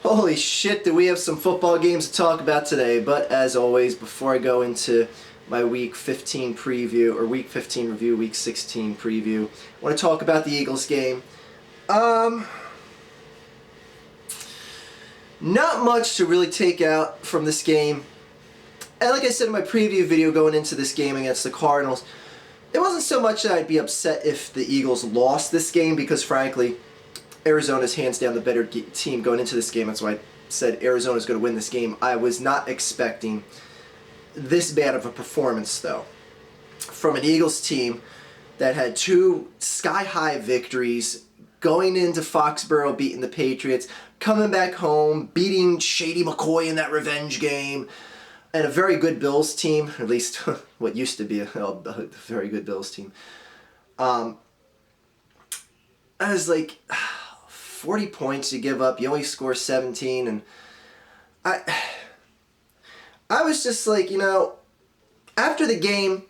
Holy shit, do we have some football games to talk about today. But as always, before I go into my Week 15 preview, or Week 15 review, Week 16 preview, I want to talk about the Eagles game. Not much to really take out from this game. And like I said in my preview video going into this game against the Cardinals, it wasn't so much that I'd be upset if the Eagles lost this game, because frankly, Arizona's hands down the better team going into this game. That's why I said Arizona's going to win this game. I was not expecting this bad of a performance, though, from an Eagles team that had two sky-high victories, going into Foxborough, beating the Patriots, coming back home, beating Shady McCoy in that revenge game, and a very good Bills team, or at least what used to be a very good Bills team. I was like, 40 points you give up, you only score 17, and I was just like, after the game,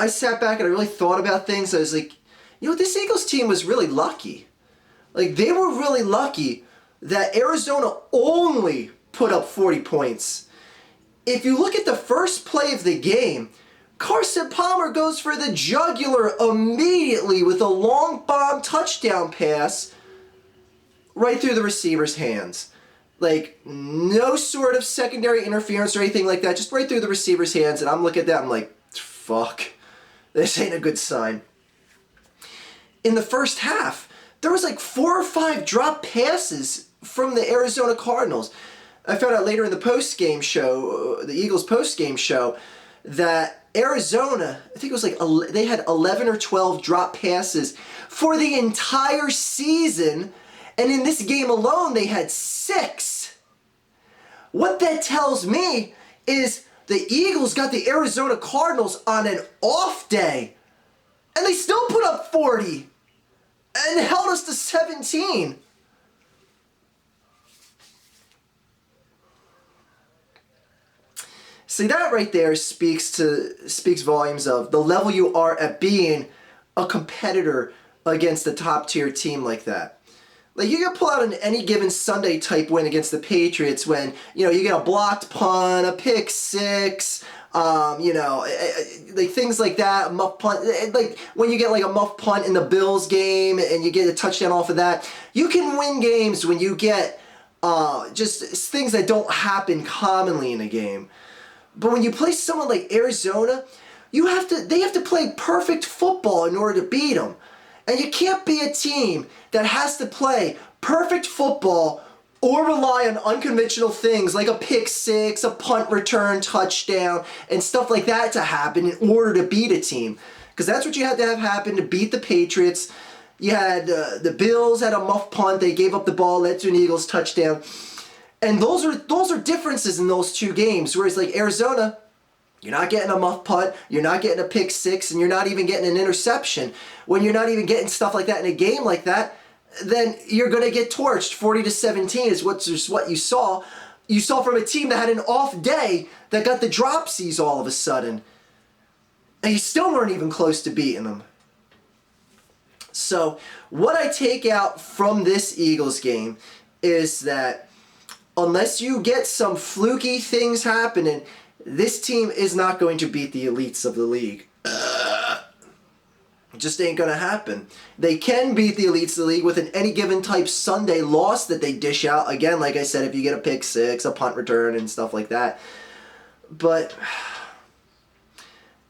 I sat back and I really thought about things. I was like, this Eagles team was really lucky. Like, they were really lucky that Arizona only put up 40 points. If you look at the first play of the game, Carson Palmer goes for the jugular immediately with a long bomb touchdown pass right through the receiver's hands. Like, no sort of secondary interference or anything like that, just right through the receiver's hands. And I'm looking at that, I'm like, fuck, this ain't a good sign. In the first half, there was like 4 or 5 drop passes from the Arizona Cardinals. I found out later in the post-game show, the Eagles post-game show, that Arizona, I think it was like, they had 11 or 12 drop passes for the entire season, and in this game alone, they had 6. What that tells me is the Eagles got the Arizona Cardinals on an off day, and they still put up 40 and held us to 17. See, that right there speaks volumes of the level you are at being a competitor against a top-tier team like that. Like, you can pull out an any given Sunday type win against the Patriots when, you get a blocked punt, a pick six, like things like that, a muff punt. Like, when you get like a muff punt in the Bills game and you get a touchdown off of that, you can win games when you get just things that don't happen commonly in a game. But when you play someone like Arizona, they have to play perfect football in order to beat them. And you can't be a team that has to play perfect football or rely on unconventional things like a pick six, a punt return touchdown, and stuff like that to happen in order to beat a team. Because that's what you had to have happen to beat the Patriots. You had the Bills had a muff punt. They gave up the ball, led to an Eagles touchdown. And those are differences in those two games. Whereas like Arizona, you're not getting a muff punt, you're not getting a pick six, and you're not even getting an interception. When you're not even getting stuff like that in a game like that, then you're going to get torched. 40-17 is what you saw. You saw from a team that had an off day that got the dropsies all of a sudden. And you still weren't even close to beating them. So what I take out from this Eagles game is that unless you get some fluky things happening, this team is not going to beat the elites of the league. It just ain't going to happen. They can beat the elites of the league with an any given type Sunday loss that they dish out. Again, like I said, if you get a pick six, a punt return, and stuff like that. But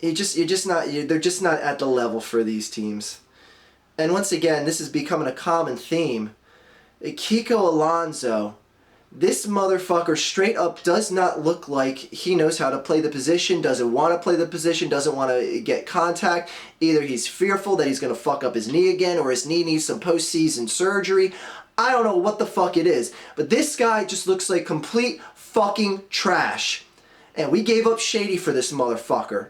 they're just not at the level for these teams. And once again, this is becoming a common theme. Kiko Alonso, this motherfucker straight up does not look like he knows how to play the position, doesn't want to play the position, doesn't want to get contact. Either he's fearful that he's going to fuck up his knee again, or his knee needs some postseason surgery. I don't know what the fuck it is. But this guy just looks like complete fucking trash. And we gave up Shady for this motherfucker.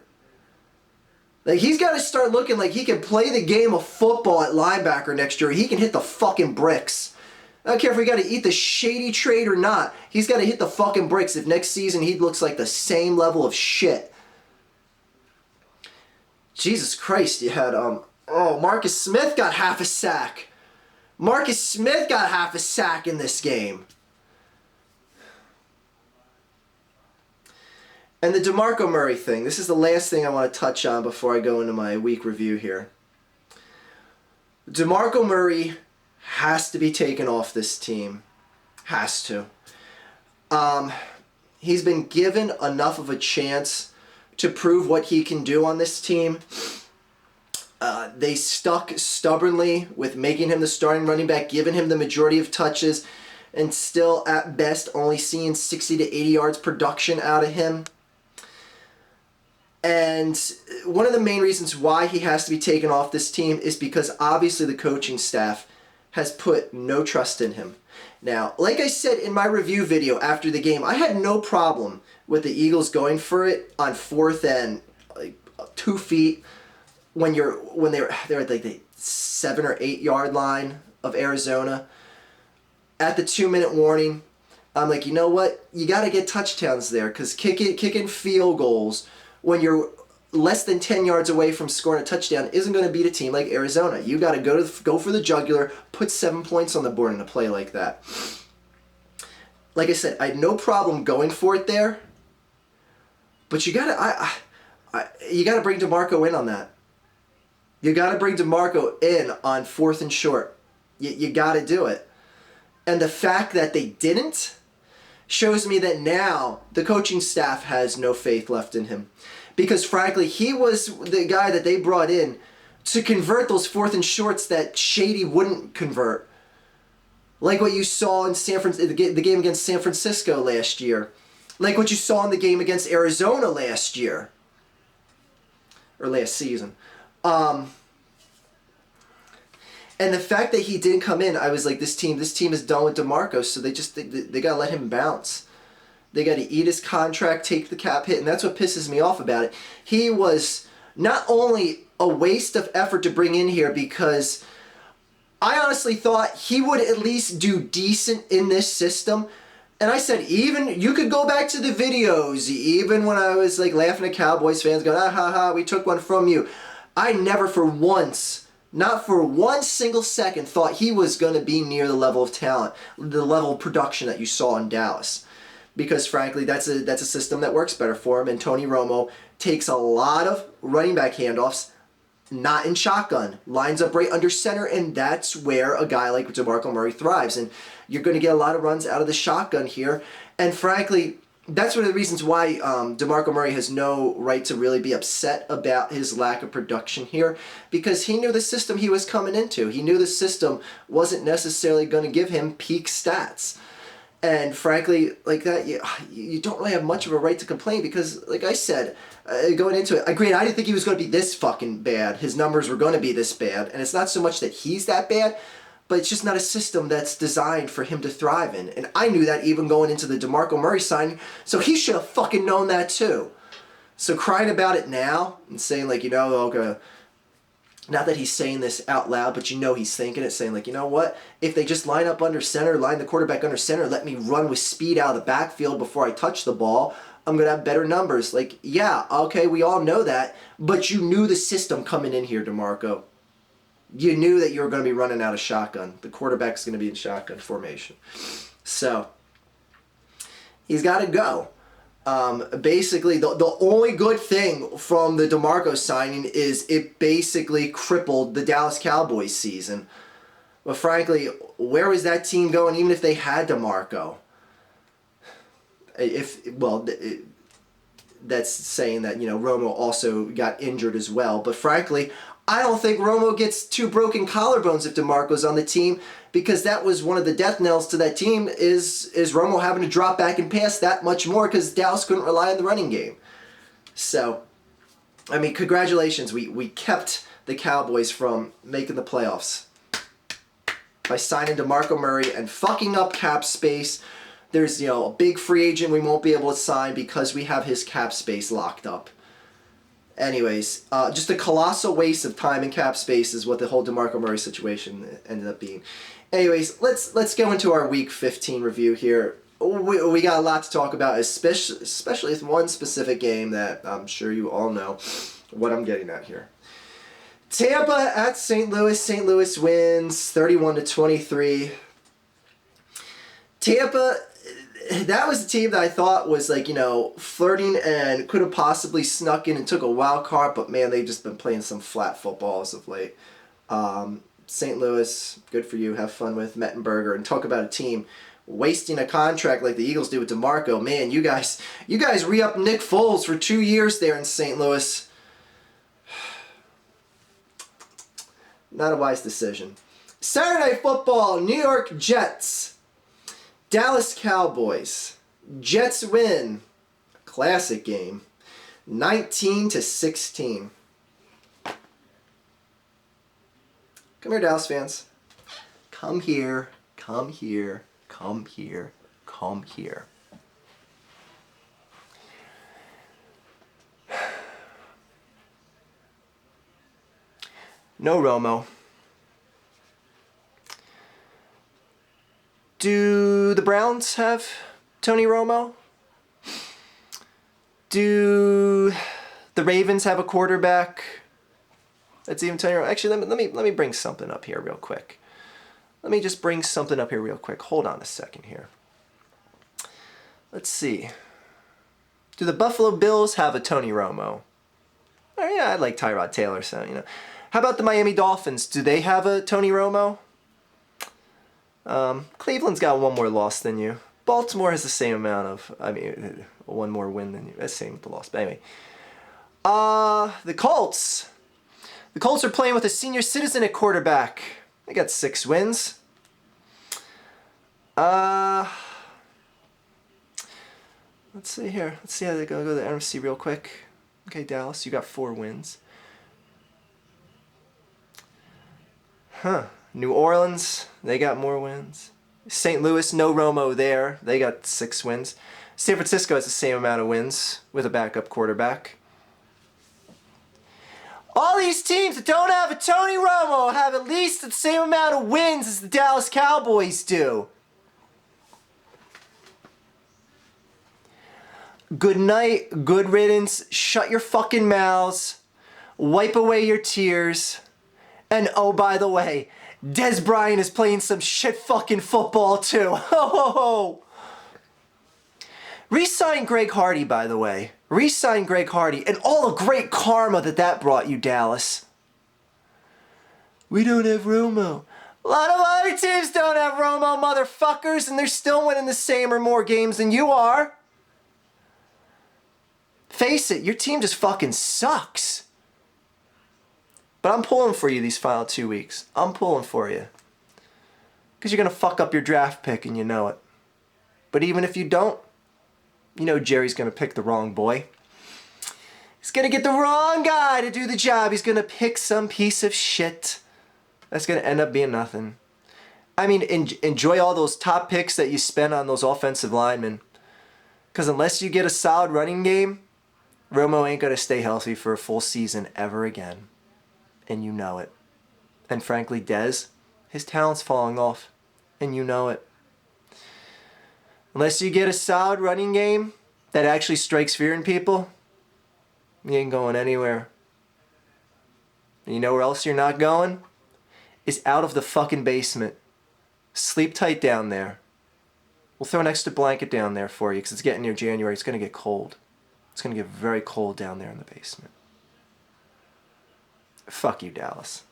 Like, he's got to start looking like he can play the game of football at linebacker next year. He can hit the fucking bricks. I don't care if we got to eat the Shady trade or not. He's got to hit the fucking bricks if next season he looks like the same level of shit. Jesus Christ, you had, Marcus Smith got half a sack. Marcus Smith got half a sack in this game. And the DeMarco Murray thing, this is the last thing I want to touch on before I go into my week review here. DeMarco Murray has to be taken off this team. Has to. He's been given enough of a chance to prove what he can do on this team. They stuck stubbornly with making him the starting running back, giving him the majority of touches, and still, at best, only seeing 60 to 80 yards production out of him. And one of the main reasons why he has to be taken off this team is because obviously the coaching staff has put no trust in him. Now, like I said in my review video after the game, I had no problem with the Eagles going for it on 4th and 2 feet when they're at like the 7 or 8 yard line of Arizona. At the 2-minute warning, I'm like, you know what? You got to get touchdowns there, because kicking field goals when you're less than 10 yards away from scoring a touchdown isn't going to beat a team like Arizona. You got to go for the jugular, put 7 points on the board in a play like that. Like I said, I had no problem going for it there, but you got to bring DeMarco in on that. You got to bring DeMarco in on 4th and short. You got to do it. And the fact that they didn't shows me that now the coaching staff has no faith left in him. Because frankly, he was the guy that they brought in to convert those 4th and shorts that Shady wouldn't convert. Like what you saw in the game against San Francisco last year. Like what you saw in the game against Arizona last year. Or last season. And the fact that he didn't come in, I was like, this team is done with DeMarco, so they got to let him bounce. They got to eat his contract, take the cap hit, and that's what pisses me off about it. He was not only a waste of effort to bring in here, because I honestly thought he would at least do decent in this system. And I said, even, you could go back to the videos, even when I was like laughing at Cowboys fans going, ah ha ha, we took one from you. I never for once, not for one single second, thought he was going to be near the level of talent, the level of production that you saw in Dallas. Because frankly, that's a system that works better for him. And Tony Romo takes a lot of running back handoffs, not in shotgun, lines up right under center, and that's where a guy like DeMarco Murray thrives. And you're going to get a lot of runs out of the shotgun here. And frankly, that's one of the reasons why DeMarco Murray has no right to really be upset about his lack of production here, because he knew the system he was coming into. He knew the system wasn't necessarily going to give him peak stats. And frankly, like that, you don't really have much of a right to complain, because, like I said, going into it, I didn't think he was going to be this fucking bad. His numbers were going to be this bad. And it's not so much that he's that bad, but it's just not a system that's designed for him to thrive in. And I knew that even going into the DeMarco Murray signing, so he should have fucking known that too. So crying about it now and saying, like, you know, okay, not that he's saying this out loud, but you know he's thinking it, saying, like, you know what? If they just line up under center, line the quarterback under center, let me run with speed out of the backfield before I touch the ball, I'm going to have better numbers. Like, yeah, okay, we all know that, but you knew the system coming in here, DeMarco. You knew that you were going to be running out of shotgun. The quarterback's going to be in shotgun formation. So, he's got to go. Basically, the only good thing from the DeMarco signing is it basically crippled the Dallas Cowboys season. But frankly, where was that team going even if they had DeMarco? That's saying that, you know, Romo also got injured as well. But frankly, I don't think Romo gets 2 broken collarbones if DeMarco's on the team, because that was one of the death knells to that team is Romo having to drop back and pass that much more because Dallas couldn't rely on the running game. So, I mean, congratulations. We kept the Cowboys from making the playoffs by signing DeMarco Murray and fucking up cap space. There's, you know, a big free agent we won't be able to sign because we have his cap space locked up. Anyways, just a colossal waste of time and cap space is what the whole DeMarco Murray situation ended up being. Anyways, let's go into our Week 15 review here. We got a lot to talk about, especially with one specific game that I'm sure you all know what I'm getting at here. Tampa at St. Louis. St. Louis wins 31-23. Tampa that was the team that I thought was like, flirting and could have possibly snuck in and took a wild card, but man, they've just been playing some flat football as of late. St. Louis, good for you. Have fun with Mettenberger, and talk about a team wasting a contract like the Eagles did with DeMarco. Man, you guys re-up Nick Foles for 2 years there in St. Louis. Not a wise decision. Saturday Night Football, New York Jets, Dallas Cowboys. Jets win. Classic game. 19-16. Come here, Dallas fans. Come here. Come here. Come here. Come here. No Romo. Do the Browns have Tony Romo? Do the Ravens have a quarterback that's even Tony Romo? Actually, let me bring something up here real quick. Let me just bring something up here real quick. Hold on a second here. Let's see. Do the Buffalo Bills have a Tony Romo? Oh yeah, I like Tyrod Taylor, so How about the Miami Dolphins? Do they have a Tony Romo? Cleveland's got one more loss than you. Baltimore has the same amount of, one more win than you. That's same with the loss. But anyway. The Colts. The Colts are playing with a senior citizen at quarterback. They got 6 wins. Let's see here. Let's see how they go to the NFC real quick. Okay, Dallas, you got 4 wins. New Orleans, they got more wins. St. Louis, no Romo there. They got 6 wins. San Francisco has the same amount of wins with a backup quarterback. All these teams that don't have a Tony Romo have at least the same amount of wins as the Dallas Cowboys do. Good night, good riddance, shut your fucking mouths, wipe away your tears, and oh, by the way, Des Bryant is playing some shit fucking football too. Ho ho ho! Re-sign Greg Hardy, by the way. Re-sign Greg Hardy, and all the great karma that brought you, Dallas. We don't have Romo. A lot of other teams don't have Romo, motherfuckers, and they're still winning the same or more games than you are. Face it, your team just fucking sucks. But I'm pulling for you these final 2 weeks. I'm pulling for you. Because you're going to fuck up your draft pick and you know it. But even if you don't, you know Jerry's going to pick the wrong boy. He's going to get the wrong guy to do the job. He's going to pick some piece of shit that's going to end up being nothing. I mean, enjoy all those top picks that you spend on those offensive linemen. Because unless you get a solid running game, Romo ain't going to stay healthy for a full season ever again. And you know it. And frankly, Dez, his talent's falling off. And you know it. Unless you get a solid running game that actually strikes fear in people, you ain't going anywhere. And you know where else you're not going? Is out of the fucking basement. Sleep tight down there. We'll throw an extra blanket down there for you because it's getting near January. It's going to get cold. It's going to get very cold down there in the basement. Fuck you, Dallas.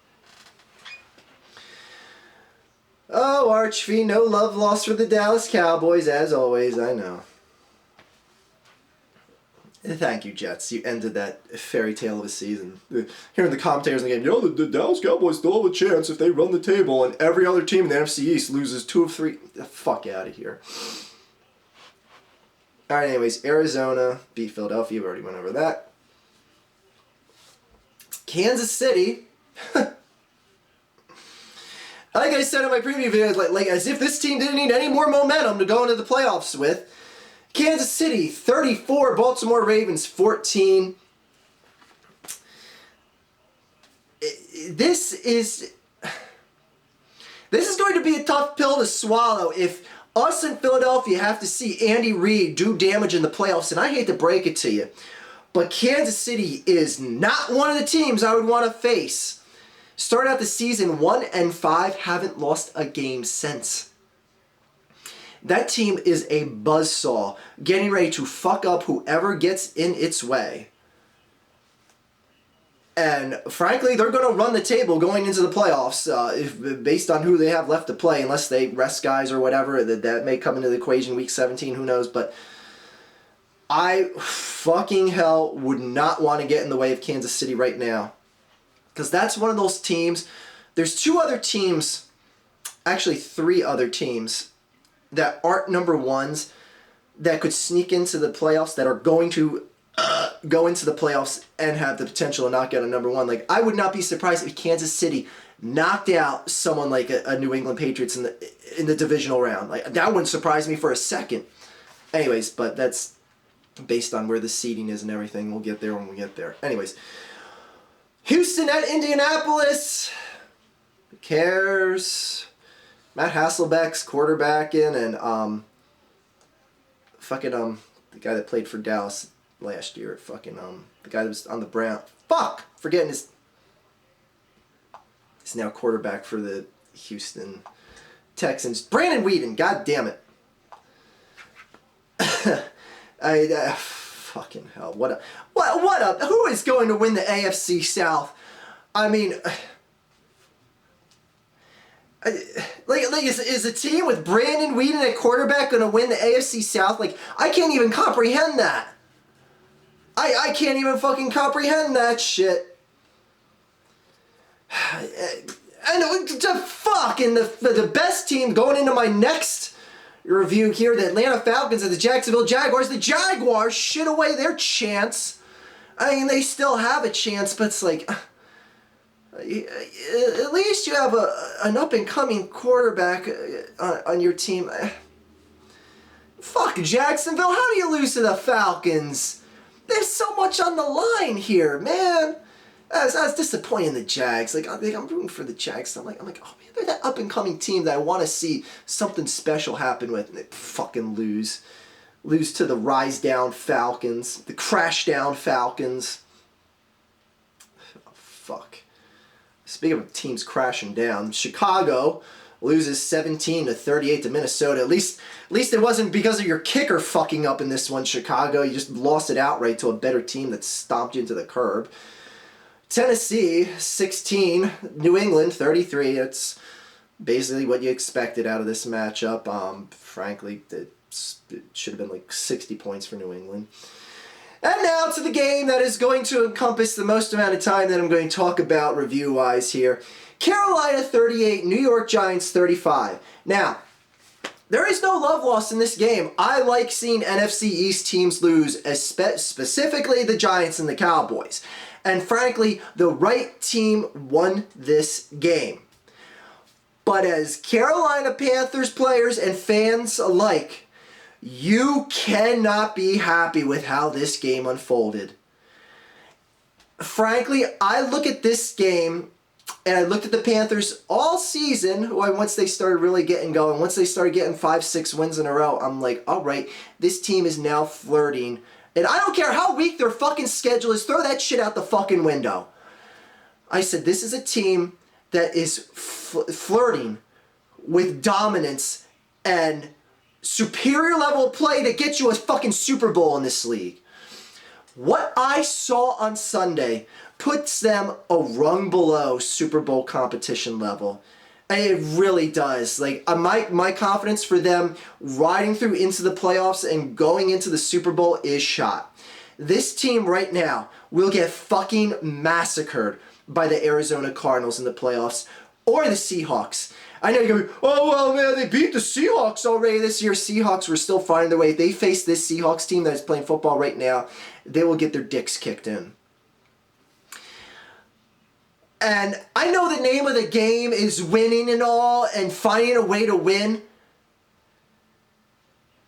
Oh, Archie, no love lost for the Dallas Cowboys, as always, I know. Thank you, Jets. You ended that fairy tale of a season. Hearing the commentators in the game, the Dallas Cowboys still have a chance if they run the table, and every other team in the NFC East loses 2 of 3. The fuck out of here. Alright, anyways, Arizona beat Philadelphia. We already went over that. Kansas City. Like I said in my preview video, like as if this team didn't need any more momentum to go into the playoffs with. Kansas City, 34. Baltimore Ravens, 14. This is going to be a tough pill to swallow if us in Philadelphia have to see Andy Reid do damage in the playoffs, and I hate to break it to you, but Kansas City is not one of the teams I would want to face. Started out the season 1-5, haven't lost a game since. That team is a buzzsaw, getting ready to fuck up whoever gets in its way. And frankly, they're going to run the table going into the playoffs based on who they have left to play, unless they rest guys or whatever. That may come into the equation week 17, who knows. But I fucking hell would not want to get in the way of Kansas City right now. Because that's one of those teams. There's two other teams, actually three other teams, that aren't number ones that could sneak into the playoffs, that are going to go into the playoffs and have the potential to not get a number one. Like, I would not be surprised if Kansas City knocked out someone like a New England Patriots in the divisional round. Like, that wouldn't surprise me for a second. Anyways, but that's based on where the seeding is and everything. We'll get there when we get there. Anyways, Houston at Indianapolis. Who cares? Matt Hasselbeck's quarterbacking, and the guy that played for Dallas last year, the guy that was on the Brown. Forgetting his. He's now quarterback for the Houston Texans. Brandon Whedon, god damn it. Fucking hell, what a, who is going to win the AFC South? I mean, is a team with Brandon Whedon at quarterback going to win the AFC South? Like, I can't even comprehend that. I can't even fucking comprehend that shit. And the best team going into my next review here, the Atlanta Falcons and the Jacksonville Jaguars. The Jaguars shit away their chance. I mean, they still have a chance, but it's like, at least you have an up-and-coming quarterback on your team. Fuck Jacksonville. How do you lose to the Falcons? There's so much on the line here, man. I was disappointed in the Jags. Like, I'm rooting for the Jags. I'm like, oh man, they're that up-and-coming team that I want to see something special happen with. And they fucking lose. Lose to the rise-down Falcons. The crash-down Falcons. Oh, fuck. Speaking of teams crashing down, Chicago loses 17-38 to Minnesota. At least it wasn't because of your kicker fucking up in this one, Chicago. You just lost it outright to a better team that stomped you into the curb. Tennessee, 16. New England, 33. It's basically what you expected out of this matchup. Frankly, it should have been like 60 points for New England. And now to the game that is going to encompass the most amount of time that I'm going to talk about review-wise here. Carolina 38, New York Giants 35. Now, there is no love lost in this game. I like seeing NFC East teams lose, specifically the Giants and the Cowboys. And frankly, the right team won this game. But as Carolina Panthers players and fans alike, you cannot be happy with how this game unfolded. Frankly, I look at this game, and I looked at the Panthers all season, once they started really getting going, once they started getting 5-6 wins in a row, I'm like, all right, this team is now flirting. And I don't care how weak their fucking schedule is, throw that shit out the fucking window. I said, this is a team that is flirting with dominance and superior level of play to get you a fucking Super Bowl in this league. What I saw on Sunday puts them a rung below Super Bowl competition level. And it really does. Like, my confidence for them riding through into the playoffs and going into the Super Bowl is shot. This team right now will get fucking massacred by the Arizona Cardinals in the playoffs or the Seahawks. I know you're going, oh, well, man, they beat the Seahawks already this year. Seahawks were still finding their way. If they face this Seahawks team that is playing football right now, they will get their dicks kicked in. And I know the name of the game is winning and all and finding a way to win.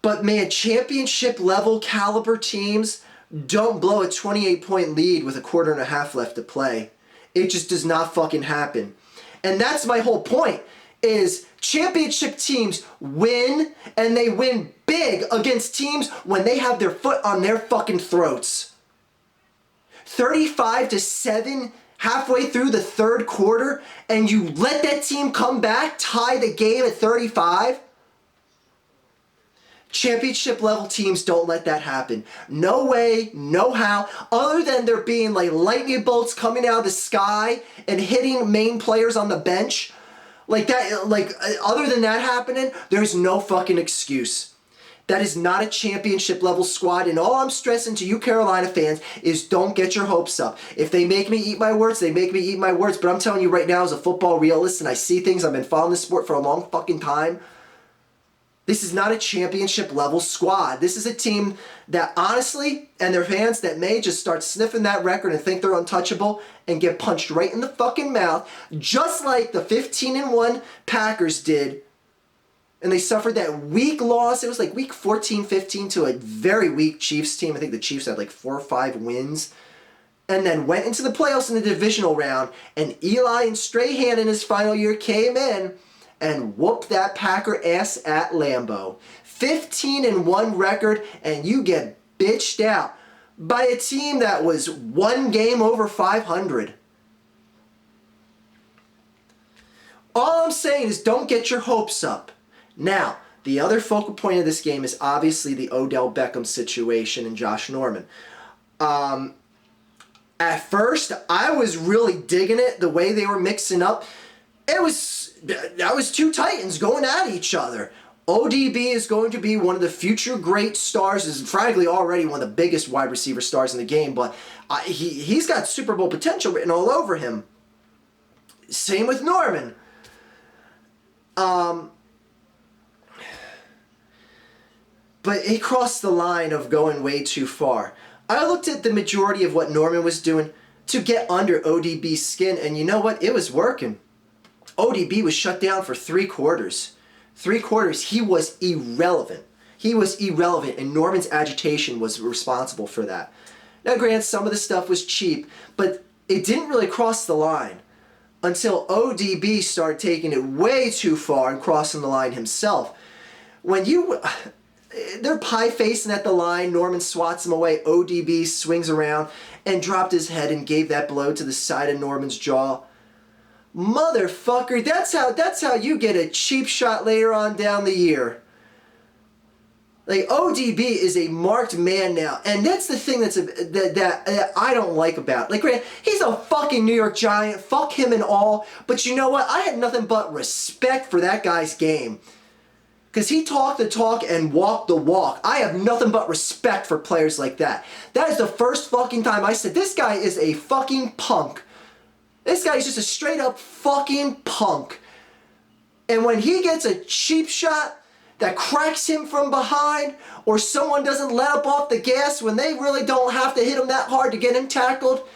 But man, championship level caliber teams don't blow a 28-point lead with a quarter and a half left to play. It just does not fucking happen. And that's my whole point, is championship teams win, and they win big against teams when they have their foot on their fucking throats. 35-7 halfway through the third quarter, and you let that team come back, tie the game at 35? Championship level teams don't let that happen. No way, no how, other than there being like lightning bolts coming out of the sky and hitting main players on the bench. Like that, like other than that happening, there's no fucking excuse. That is not a championship level squad, and all I'm stressing to you Carolina fans is don't get your hopes up. If they make me eat my words, they make me eat my words, but I'm telling you right now as a football realist, and I see things, I've been following this sport for a long fucking time, this is not a championship level squad. This is a team that honestly, and their fans that may just start sniffing that record and think they're untouchable and get punched right in the fucking mouth, just like the 15-1 Packers did. And they suffered that weak loss. It was like week 14, 15 to a very weak Chiefs team. I think the Chiefs had like 4 or 5 wins. And then went into the playoffs in the divisional round. And Eli and Strahan in his final year came in and whooped that Packer ass at Lambeau. 15-1 record, and you get bitched out by a team that was 1 game over 500. All I'm saying is don't get your hopes up. Now, the other focal point of this game is obviously the Odell Beckham situation and Josh Norman. At first, I was really digging it, the way they were mixing up. That was 2 Titans going at each other. ODB is going to be one of the future great stars, is frankly already one of the biggest wide receiver stars in the game, but he's got Super Bowl potential written all over him. Same with Norman. But he crossed the line of going way too far. I looked at the majority of what Norman was doing to get under ODB's skin, and you know what? It was working. ODB was shut down for 3 quarters. 3 quarters, he was irrelevant. He was irrelevant, and Norman's agitation was responsible for that. Now, granted, some of the stuff was cheap, but it didn't really cross the line until ODB started taking it way too far and crossing the line himself. When they're pie-facing at the line, Norman swats him away, ODB swings around and dropped his head and gave that blow to the side of Norman's jaw. Motherfucker, that's how you get a cheap shot later on down the year. Like, ODB is a marked man now, and that's the thing that I don't like about it. Like, Grant, he's a fucking New York Giant, fuck him and all, but you know what? I had nothing but respect for that guy's game. Because he talked the talk and walked the walk. I have nothing but respect for players like that. That is the first fucking time I said, this guy is a fucking punk. This guy is just a straight up fucking punk. And when he gets a cheap shot that cracks him from behind, or someone doesn't let up off the gas when they really don't have to hit him that hard to get him tackled,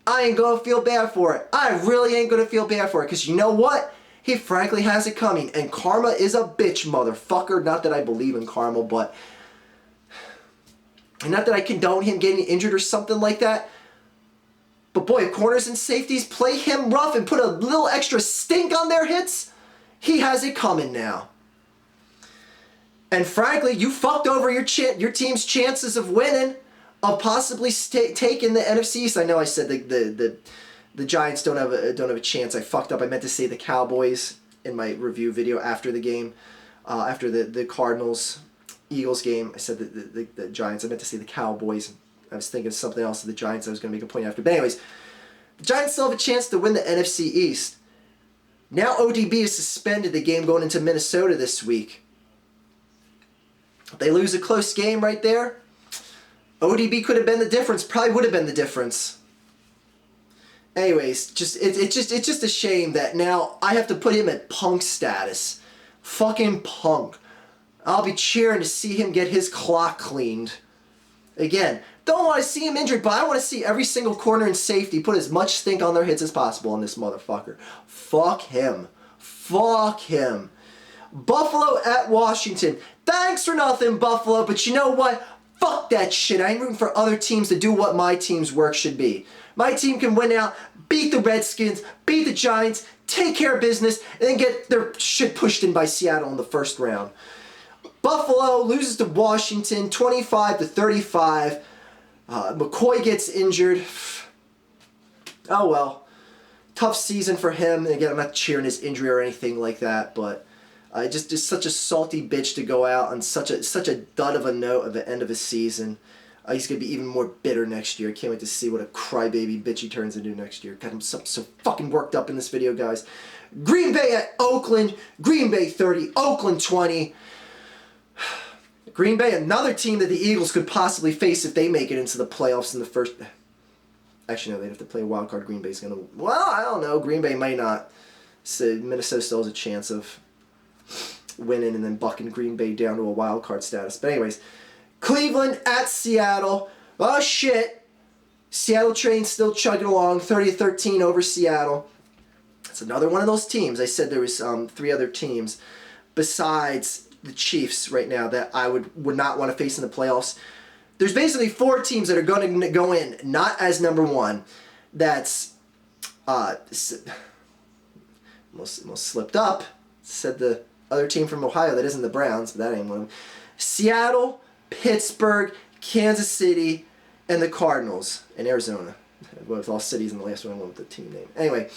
I ain't gonna feel bad for it. I really ain't gonna feel bad for it. Because you know what? He frankly has it coming, and karma is a bitch, motherfucker. Not that I believe in karma, but not that I condone him getting injured or something like that. But boy, if corners and safeties play him rough and put a little extra stink on their hits, he has it coming now. And frankly, you fucked over your team's chances of winning, of possibly taking the NFC East. I know I said the Giants don't have a chance. I fucked up. I meant to say the Cowboys in my review video after the game, after the Cardinals Eagles game. I said the Giants. I meant to say the Cowboys. I was thinking of something else of the Giants I was going to make a point after. But anyways, the Giants still have a chance to win the NFC East. Now ODB is suspended the game going into Minnesota this week. If they lose a close game right there, ODB could have been the difference. Probably would have been the difference. Anyways, it's just a shame that now I have to put him at punk status. Fucking punk. I'll be cheering to see him get his clock cleaned. Again, don't want to see him injured, but I want to see every single corner and safety put as much stink on their hits as possible on this motherfucker. Fuck him. Fuck him. Buffalo at Washington. Thanks for nothing, Buffalo, but you know what? Fuck that shit. I ain't rooting for other teams to do what my team's work should be. My team can win out, beat the Redskins, beat the Giants, take care of business, and then get their shit pushed in by Seattle in the first round. Buffalo loses to Washington 25-35. McCoy gets injured. Oh well. Tough season for him. And again, I'm not cheering his injury or anything like that, but Just such a salty bitch to go out on such a dud of a note at the end of his season. He's going to be even more bitter next year. I can't wait to see what a crybaby bitch he turns into next year. God, I'm so fucking worked up in this video, guys. Green Bay at Oakland. Green Bay 30, Oakland 20. Green Bay, another team that the Eagles could possibly face if they make it into the playoffs in the first... Actually, no, they'd have to play a wild card. Green Bay's going to... Well, I don't know. Green Bay might not. So Minnesota still has a chance of winning and then bucking Green Bay down to a wild card status. But anyways, Cleveland at Seattle. Oh, shit. Seattle train's still chugging along. 30-13 over Seattle. It's another one of those teams. I said there was 3 other teams besides the Chiefs right now that I would not want to face in the playoffs. There's basically 4 teams that are going to go in not as number 1. That's almost slipped up. Said the other team from Ohio that isn't the Browns, but that ain't one of them. Seattle, Pittsburgh, Kansas City, and the Cardinals in Arizona. With all cities in the last one, I went with the team name. Anyway,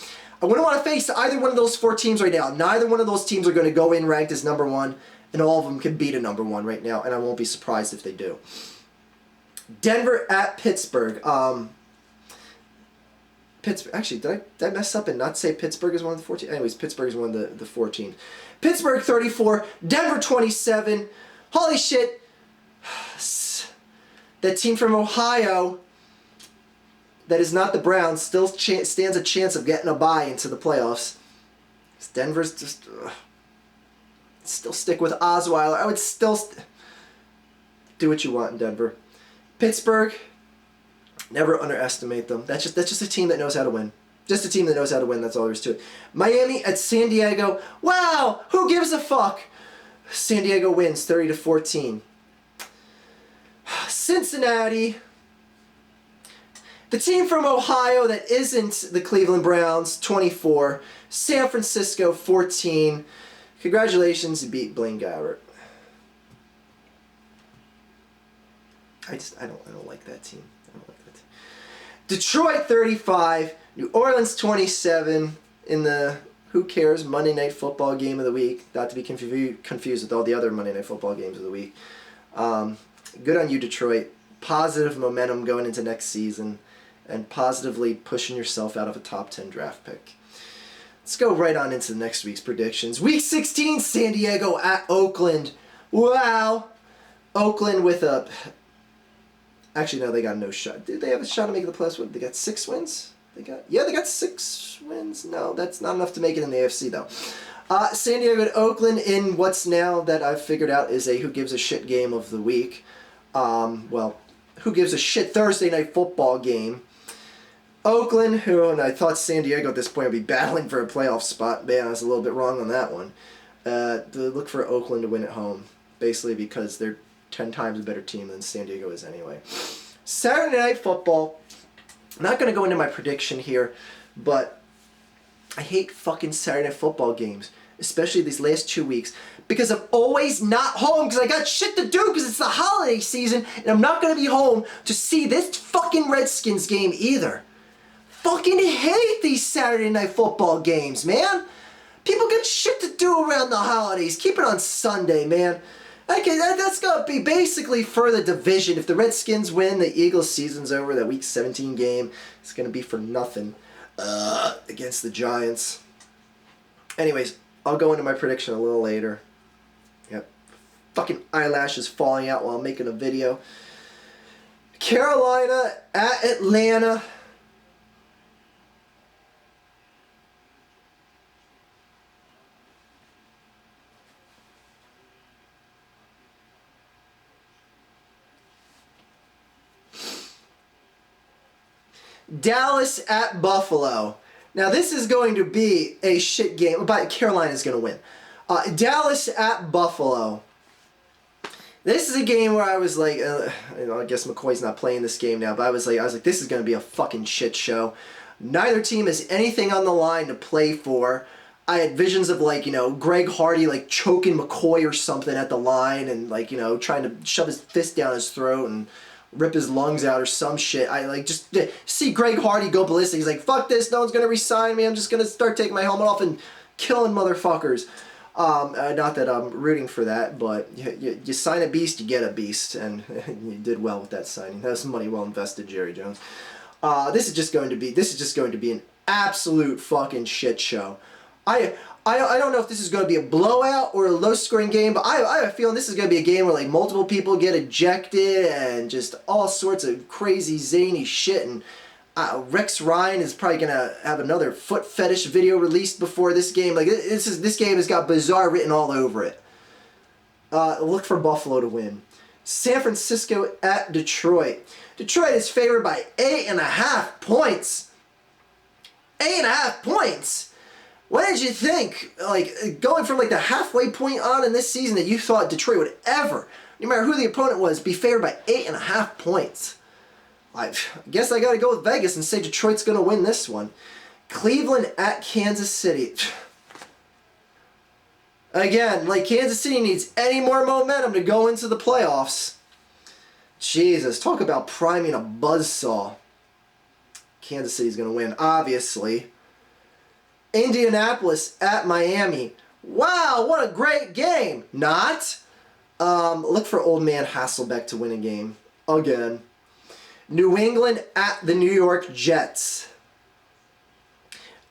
I wouldn't want to face either one of those 4 teams right now. Neither one of those teams are going to go in ranked as number 1, and all of them can beat a number 1 right now, and I won't be surprised if they do. Denver at Pittsburgh. Pittsburgh. Actually, did I mess up and not say Pittsburgh is one of the 14? Anyways, Pittsburgh is one of the 14. Pittsburgh 34, Denver 27. Holy shit. That team from Ohio that is not the Browns still stands a chance of getting a bye into the playoffs. Denver's just... still stick with Osweiler. I would still... do what you want in Denver. Pittsburgh, never underestimate them. That's just a team that knows how to win. Just a team that knows how to win. That's all there is to it. Miami at San Diego. Wow, who gives a fuck? San Diego wins 30-14. Cincinnati, the team from Ohio that isn't the Cleveland Browns, 24. San Francisco 14. Congratulations, you beat Blaine Gabbert. I don't like that team. I don't like that team. Detroit 35, New Orleans 27 in the who cares Monday Night Football game of the week. Not to be confused with all the other Monday Night Football games of the week. Good on you, Detroit. Positive momentum going into next season and positively pushing yourself out of a top 10 draft pick. Let's go right on into next week's predictions. Week 16, San Diego at Oakland. Wow. Oakland with a... Actually, no, they got no shot. Did they have a shot to make the playoffs? What, they got 6 wins? They got 6 wins. No, that's not enough to make it in the AFC, though. San Diego at Oakland in what's now that I've figured out is a who gives a shit game of the week. Well, who gives a shit Thursday Night Football game. Oakland, who, and I thought San Diego at this point would be battling for a playoff spot. Man, I was a little bit wrong on that one. Look for Oakland to win at home, basically because they're 10 times a better team than San Diego is anyway. Saturday Night Football. I'm not going to go into my prediction here, but I hate fucking Saturday Night Football games, especially these last 2 weeks, because I'm always not home because I got shit to do because it's the holiday season, and I'm not going to be home to see this fucking Redskins game either. Fucking hate these Saturday Night Football games, man. People get shit to do around the holidays. Keep it on Sunday, man. Okay, that's going to be basically for the division. If the Redskins win, the Eagles' season's over. That Week 17 game is going to be for nothing against the Giants. Anyways, I'll go into my prediction a little later. Yep. Fucking eyelashes falling out while I'm making a video. Carolina at Atlanta. Dallas at Buffalo. Now this is going to be a shit game, but Carolina's going to win. Dallas at Buffalo. This is a game where I was like, I guess McCoy's not playing this game now, but I was like, this is going to be a fucking shit show. Neither team has anything on the line to play for. I had visions of Greg Hardy choking McCoy or something at the line and trying to shove his fist down his throat and rip his lungs out or some shit. I just see Greg Hardy go ballistic. He's like, fuck this, no one's going to re-sign me. I'm just going to start taking my helmet off and killing motherfuckers. Not that I'm rooting for that, but you sign a beast, you get a beast, and you did well with that signing. That was money well invested, Jerry Jones. This is just going to be an absolute fucking shit show. I don't know if this is going to be a blowout or a low-scoring game, but I have a feeling this is going to be a game where like multiple people get ejected and just all sorts of crazy zany shit. And Rex Ryan is probably going to have another foot fetish video released before this game. Like this game has got bizarre written all over it. Look for Buffalo to win. San Francisco at Detroit. Detroit is favored by 8.5 points. 8.5 points. What did you think? Like, going from like the halfway point on in this season that you thought Detroit would ever, no matter who the opponent was, be favored by 8.5 points? I guess I got to go with Vegas and say Detroit's going to win this one. Cleveland at Kansas City. Again, like Kansas City needs any more momentum to go into the playoffs. Jesus, talk about priming a buzzsaw. Kansas City's going to win, obviously. Indianapolis at Miami. Wow, what a great game. Not. Look for old man Hasselbeck to win a game. Again. New England at the New York Jets.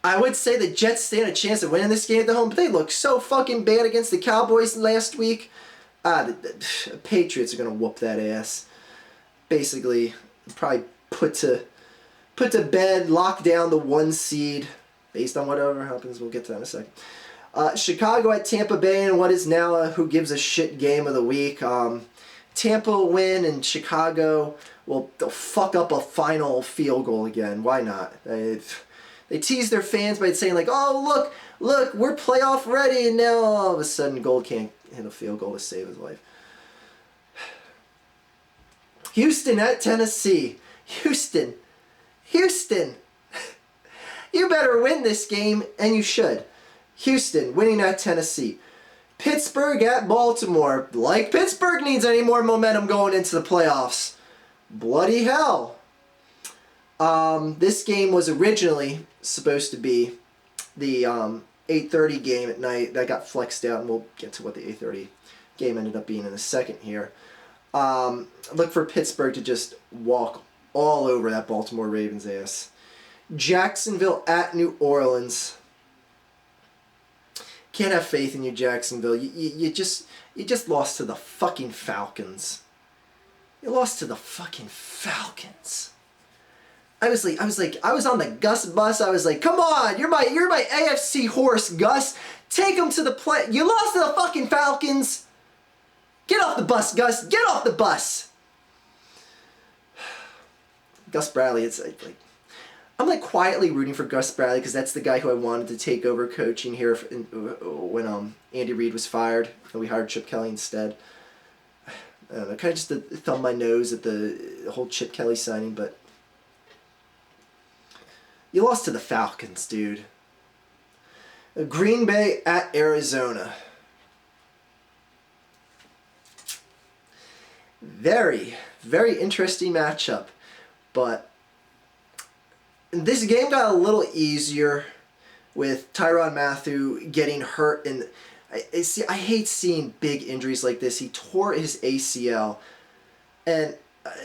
I would say the Jets stand a chance of winning this game at the home, but they look so fucking bad against the Cowboys last week. The Patriots are going to whoop that ass. Basically, probably put to bed, lock down the 1 seed. Based on whatever happens, we'll get to that in a second. Chicago at Tampa Bay in what is now a who gives a shit game of the week. Tampa will win and Chicago they'll fuck up a final field goal again. Why not? They tease their fans by saying like, oh look, we're playoff ready, and now all of a sudden Gold can't hit a field goal to save his life. Houston at Tennessee. Houston. You better win this game, and you should. Houston winning at Tennessee. Pittsburgh at Baltimore. Like Pittsburgh needs any more momentum going into the playoffs. Bloody hell. This game was originally supposed to be the 8:30 game at night. That got flexed out, and we'll get to what the 8:30 game ended up being in a second here. Look for Pittsburgh to just walk all over that Baltimore Ravens ass. Jacksonville at New Orleans. Can't have faith in you, Jacksonville. You just lost to the fucking Falcons. You lost to the fucking Falcons. I was on the Gus bus. I was like, come on, you're my AFC horse, Gus. Take him to the play. You lost to the fucking Falcons. Get off the bus, Gus. Get off the bus. Gus Bradley, it's like I'm like quietly rooting for Gus Bradley because that's the guy who I wanted to take over coaching here when Andy Reid was fired and we hired Chip Kelly instead. I don't know, kind of just to thumb my nose at the whole Chip Kelly signing, but you lost to the Falcons, dude. Green Bay at Arizona. Very, very interesting matchup, but this game got a little easier with Tyrann Mathieu getting hurt, and I hate seeing big injuries like this. He tore his ACL, and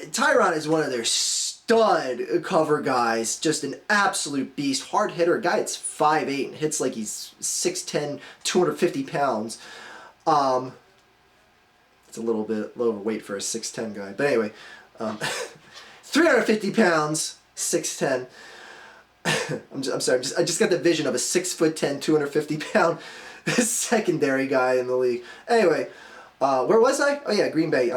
Tyrann is one of their stud cover guys, just an absolute beast, hard hitter, a guy that's 5'8" and hits like he's 6'10", 250 pounds. It's a little bit low overweight for a 6'10" guy, but anyway, 350 pounds, 6'10". I'm sorry. I just got the vision of a 6'10", 250 pound secondary guy in the league. Anyway, where was I? Oh yeah, Green Bay.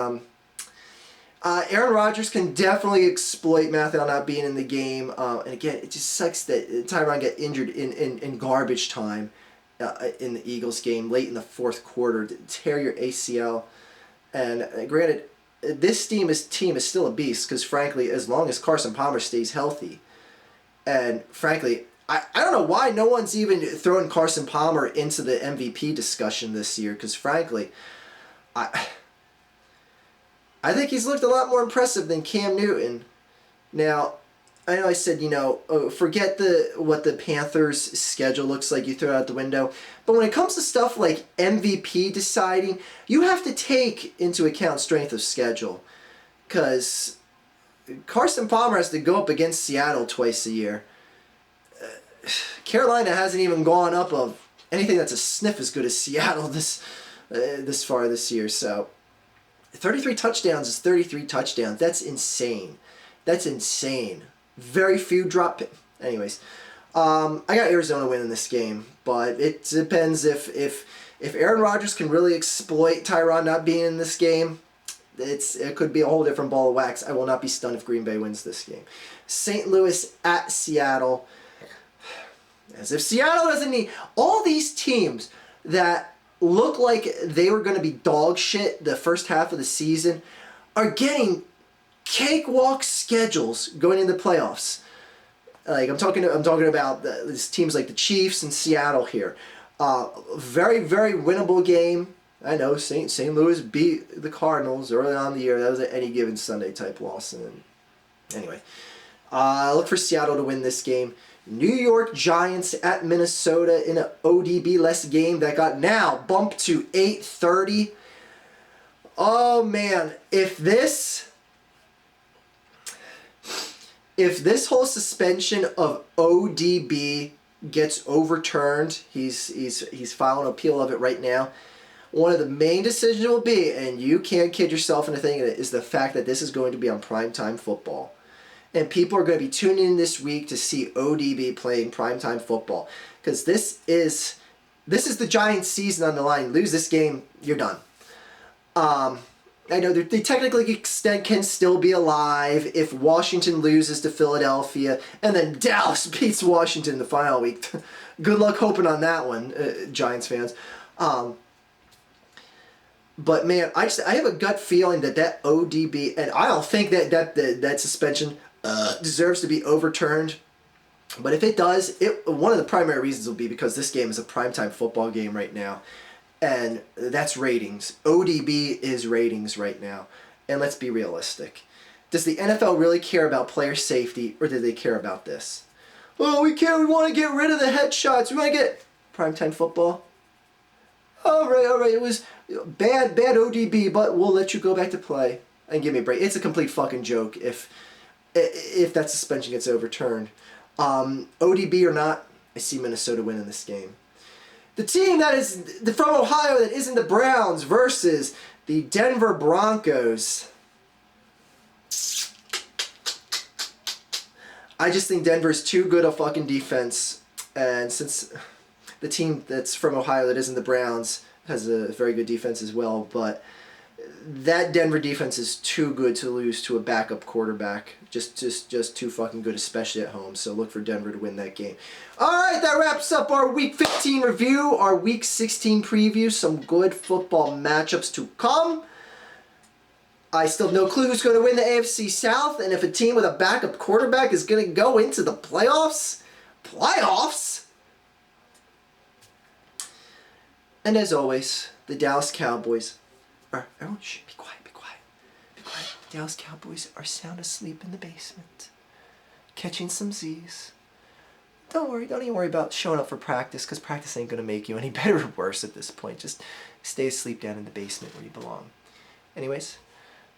Aaron Rodgers can definitely exploit Mathieu not being in the game. And again, it just sucks that Tyrann got injured in garbage time in the Eagles game late in the fourth quarter. Tear your ACL. And granted, this team is still a beast because frankly, as long as Carson Palmer stays healthy. And frankly, I don't know why no one's even throwing Carson Palmer into the MVP discussion this year. Because frankly, I think he's looked a lot more impressive than Cam Newton. Now, I know I said, forget what the Panthers' schedule looks like, you throw it out the window. But when it comes to stuff like MVP deciding, you have to take into account strength of schedule. Because Carson Palmer has to go up against Seattle twice a year. Carolina hasn't even gone up of anything that's a sniff as good as Seattle this far this year. So 33 touchdowns is 33 touchdowns. That's insane. That's insane. Very few drop. Anyways, I got Arizona winning this game, but it depends if Aaron Rodgers can really exploit Tyron not being in this game. It could be a whole different ball of wax. I will not be stunned if Green Bay wins this game. St. Louis at Seattle. As if Seattle doesn't need all these teams that look like they were going to be dog shit the first half of the season are getting cakewalk schedules going into the playoffs. Like I'm talking about these teams like the Chiefs and Seattle here. Very, very winnable game. I know St. Louis beat the Cardinals early on in the year. That was an any given Sunday type loss. And anyway, look for Seattle to win this game. New York Giants at Minnesota in an ODB-less game that got now bumped to 8:30. Oh man, if this whole suspension of ODB gets overturned, he's filing an appeal of it right now. One of the main decisions will be, and you can't kid yourself into thinking it, is the fact that this is going to be on primetime football. And people are going to be tuning in this week to see ODB playing primetime football. Because this is the Giants' season on the line. Lose this game, you're done. I know they technically can still be alive if Washington loses to Philadelphia and then Dallas beats Washington the final week. Good luck hoping on that one, Giants fans. But man, I have a gut feeling that ODB, and I don't think that suspension deserves to be overturned. But if it does, one of the primary reasons will be because this game is a primetime football game right now. And that's ratings. ODB is ratings right now. And let's be realistic. Does the NFL really care about player safety, or do they care about this? Oh, we care. We want to get rid of the headshots. We want to get primetime football. All right. It was bad ODB, but we'll let you go back to play and give me a break. It's a complete fucking joke if that suspension gets overturned. ODB or not, I see Minnesota winning this game. The team that is from Ohio that isn't the Browns versus the Denver Broncos. I just think Denver's too good a fucking defense. And since the team that's from Ohio that isn't the Browns has a very good defense as well, but that Denver defense is too good to lose to a backup quarterback. Just too fucking good, especially at home. So look for Denver to win that game. All right, that wraps up our Week 15 review, our Week 16 preview. Some good football matchups to come. I still have no clue who's going to win the AFC South, and if a team with a backup quarterback is going to go into the playoffs. And as always, the Dallas Cowboys are... Everyone, shh, be quiet. The Dallas Cowboys are sound asleep in the basement, catching some Z's. Don't even worry about showing up for practice, because practice ain't going to make you any better or worse at this point. Just stay asleep down in the basement where you belong. Anyways,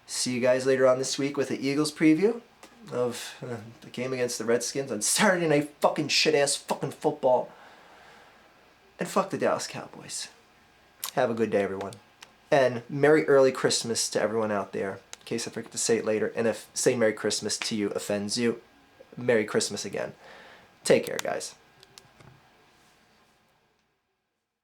see you guys later on this week with the Eagles preview of the game against the Redskins on Saturday Night fucking shit-ass fucking football. And fuck the Dallas Cowboys. Have a good day, everyone. And Merry Early Christmas to everyone out there, in case I forget to say it later. And if saying Merry Christmas to you offends you, Merry Christmas again. Take care, guys.